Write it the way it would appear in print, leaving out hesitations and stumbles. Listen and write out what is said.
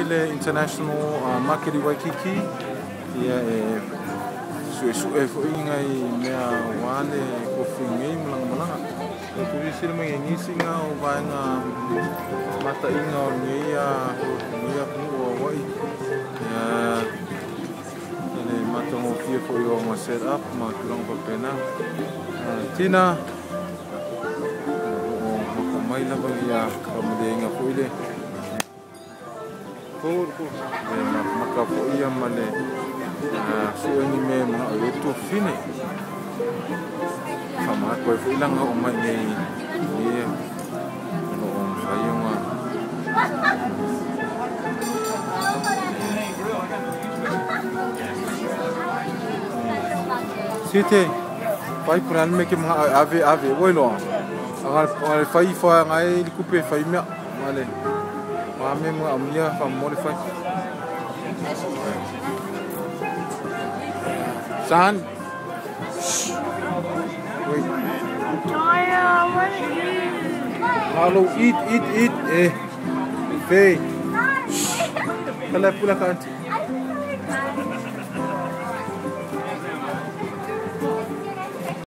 le International Market i Waikiki ia su fo inga I mea wane ko fingi malanga e tui sila mai ngisi nga o vaenga mata inga o ngia pungu o wai ia ele mata ngo fia fo yo ma set up ma kurang pa pena tina o mai la ba ia ka made inga fo ile ko maka fo ia male su ni me ma o to fine sama ko fo ilang o mai nei ia no on sayonga site pai pran me ke mga ave oi lo angal fai fa ngai coupe fai me male ma me mga amia fa modify San wait hello eat Faye kala pula ka